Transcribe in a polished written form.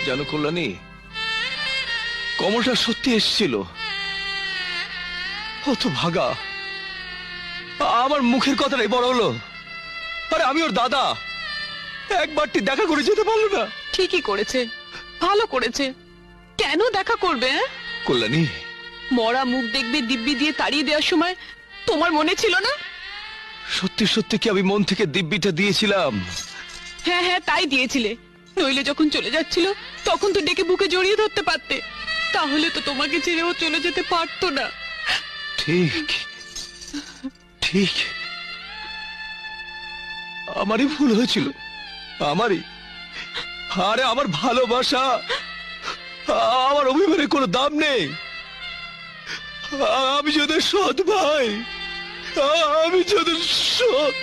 জানো কল্যাণী, কমলটা সত্যি এসেছিল, অত ভাগা। আমার মুখের কথাটাই বড় হলো। আরে আমি ওর দাদা, একবারটি দেখা করে যেতে পারলো না। ঠিকই করেছে, ভালো করেছে। কেন দেখা করবে? কল্যাণী, মরা মুখ দেখবে দিব্যি দিয়ে তাড়িয়ে দেওয়ার সময় তোমার মনে ছিল না? সত্যি সত্যি কি আমি মন থেকে দিব্যিটা দিয়েছিলাম? হ্যাঁ হ্যাঁ, তাই দিয়েছিলে। নইলে যখন চলে যাচ্ছিল তখন তো ডেকে বুকে জড়িয়ে ধরতে পারতে। তাহলে তো তোমাকে ছেড়েও চলে যেতে পারতো না। ঠিক ঠিক, আমারই ভুল হয়েছিল, আমারই। আরে আমার ভালোবাসা, আমার অভিমানের কোনো দাম নেই। আমি যদি সৎ ভাই, আমি যদি সৎ।